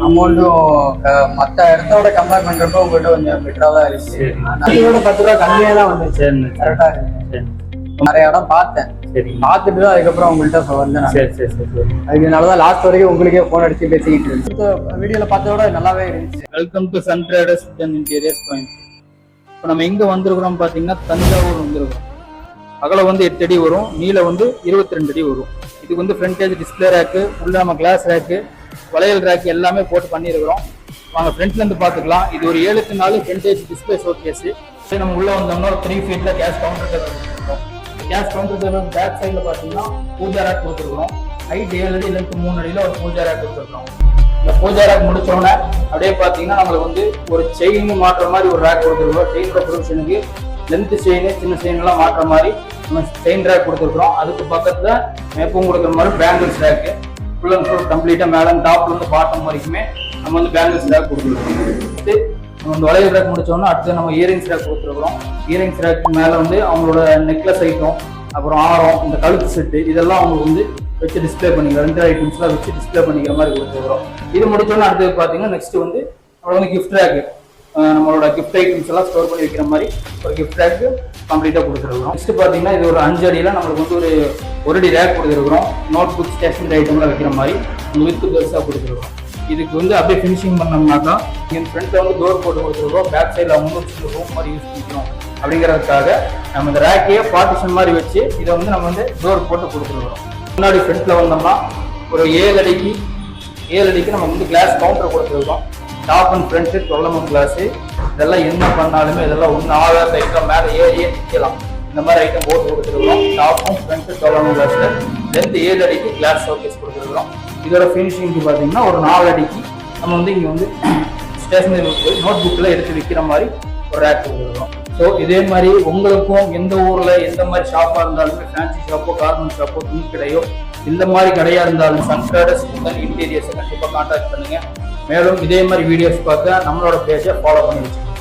அமௌண்ட்டும் மற்ற இடத்தோட கம்பேர் பண்றப்போ உங்கள்கிட்ட கொஞ்சம் பெட்டராக தான் இருக்கு. அதோட 10 ரூபா கம்மியாக தான் வந்துச்சு. கரெக்டா இருக்கு. நிறைய இடம் பார்த்தேன். பார்த்துட்டு தான் அதுக்கப்புறம் உங்கள்கிட்ட வந்தேன். அதனாலதான் லாஸ்ட் வரைக்கும் உங்களுக்கே போன் அடிச்சு பேசிக்கிட்டு இருந்துச்சு. வீடியோல பார்த்ததோட நல்லாவே இருந்துச்சு. Welcome to Sun Traders Interiors Point. இப்போ நம்ம எங்க வந்திருக்கிறோம் பாத்தீங்கன்னா தஞ்சாவூர் வந்திருக்கிறோம். அகலம் வந்து 8 அடி வரும், நீளம் வந்து 22 அடி வரும். இதுக்கு வந்து ஃப்ரண்டேஜ் டிஸ்பிளே ரேக்கு, உள்ள நம்ம கிளாஸ் ரேக்கு, வளையல் ரேக்கு எல்லாமே போட்டு பண்ணியிருக்கிறோம். வாங்க ஃப்ரண்ட்ல இருந்து பாத்துக்கலாம். இது ஒரு 7x4 ஃப்ரண்டேஜ் டிஸ்பிளே ஷோகேஸ். நம்ம உள்ள வந்தோம்னா 3 ஃபீட்ல கேஷ் கவுண்டர் கொடுத்துருக்கோம். கேஷ் கவுண்டர் பேக் சைட்ல பாத்தீங்கன்னா பூஜா ரேக் கொடுத்துருக்கோம். ஹைட் 7 அடி லென்த் 3 அடியில ஒரு பூஜா ரேக் கொடுத்துருக்கோம். இந்த பூஜா ரேக் முடிச்சோடனே அப்படியே பாத்தீங்கன்னா நம்மளுக்கு வந்து ஒரு செயின் மாற்ற மாதிரி ஒரு ரேக் கொடுத்துருக்கோம். செயினோட ப்ரொவிஷனுக்கு லென்த் செயின், சின்ன செயின் எல்லாம் மாற்ற மாதிரி நம்ம செயின் ரேக் கொடுத்துருக்கோம். அதுக்கு பக்கத்துல எப்பவும் கொடுக்குற மாதிரி bangles rack full and full கம்ப்ளீட்டா மேல டாப்ல இருந்து பாட்டம் வரைக்குமே நம்ம வந்து பேங்கிள்ஸ் ரேக் கொடுத்துருக்கோம். நம்ம வந்து வளையல் ரேக் முடிச்சோம்னா அடுத்து நம்ம இயரிங்ஸ் ரேக் கொடுத்துருக்கோம். இயரிங்ஸ் ரேக் மேல வந்து அவங்களோட நெக்லஸ் ஐட்டம், அப்புறம் ஆரம், இந்த கழுத்து செட்டு இதெல்லாம் அவங்க வந்து வச்சு டிஸ்பிளே பண்ணிக்கலாம். 2 ஐட்டம்ஸ்லாம் வச்சு டிஸ்பிளே பண்ணிக்கிற மாதிரி கொடுத்துருக்கோம். இது முடிச்சோன்னா அடுத்து பாத்தீங்கன்னா நெக்ஸ்ட் வந்து நம்மளோட வந்து கிஃப்ட் ரேக், நம்மளோட கிஃப்ட் ஐட்டம்ஸ் எல்லாம் ஸ்டோர் பண்ணி வைக்கிற மாதிரி ஒரு கிஃப்ட் ரேக் கம்ப்ளீட்டா கொடுத்துருக்கோம். நெக்ஸ்ட் பாத்தீங்கன்னா இது ஒரு 5 அடியில நம்மளுக்கு வந்து ஒரு அடி ரேக் கொடுத்துருக்கோம். நோட் புக், ஸ்டேஷனரி ஐட்டம்லாம் வைக்கிற மாதிரி வித்து பெருசா கொடுத்துருக்கோம். இதுக்கு வந்து அப்படியே ஃபினிஷிங் பண்ணோம்னாக்கா என் ஃப்ரண்ட்ல வந்து டோர் போட்டு கொடுத்துருக்கோம். பேக் சைடில் அவங்க வந்து ரூம் மாதிரி யூஸ் பண்ணிக்கணும் அப்படிங்கிறதுக்காக நம்ம இந்த ரேக்கையே பார்ட்டிஷன் மாதிரி வச்சு இதை வந்து நம்ம வந்து டோர் போட்டு கொடுத்துருக்கோம். முன்னாடி ஃப்ரண்ட்ல வந்தோம்னா ஒரு 7 அடிக்கு நம்ம வந்து கிளாஸ் கவுண்டர் கொடுத்துருக்கோம். Top and front 12 mm glass. இதெல்லாம் என்ன பண்ணாலுமே இதெல்லாம் ஒன்று ஆகாத ஐட்டம் மேலே ஏறியே நிற்கலாம். இந்த மாதிரி ஐட்டம் போட்டு கொடுத்துருக்கோம். டாப்பும் ஃப்ரண்ட் 12 mm கிளாஸ்ல லென்த் 7 அடிக்கு கிளாஸ் ஷோகேஸ் கொடுத்துருக்கோம். இதோட ஃபினிஷிங்க்கு பார்த்தீங்கன்னா ஒரு 4 அடிக்கு நம்ம வந்து இங்கே வந்து ஸ்டேஷனரி நோட் புக்கில் எடுத்து விற்கிற மாதிரி ஒரு ரேக் கொடுத்துருக்கோம். ஸோ இதே மாதிரி உங்களுக்கும் எந்த ஊரில் எந்த மாதிரி ஷாப்பாக இருந்தாலுமே, ஃபேன்சி ஷாப்போ, கார்மெண்ட் ஷாப்போ, துணி கடையோ, இந்த மாதிரி கடையாக இருந்தாலும் சன் ட்ரேடர்ஸ் இன்டீரியர்ஸை கண்டிப்பாக கான்டாக்ட் பண்ணுங்கள். மேலும் இதே மாதிரி வீடியோஸ் பார்க்க நம்மளோட பேஜை ஃபாலோ பண்ணி வச்சுக்கோங்க.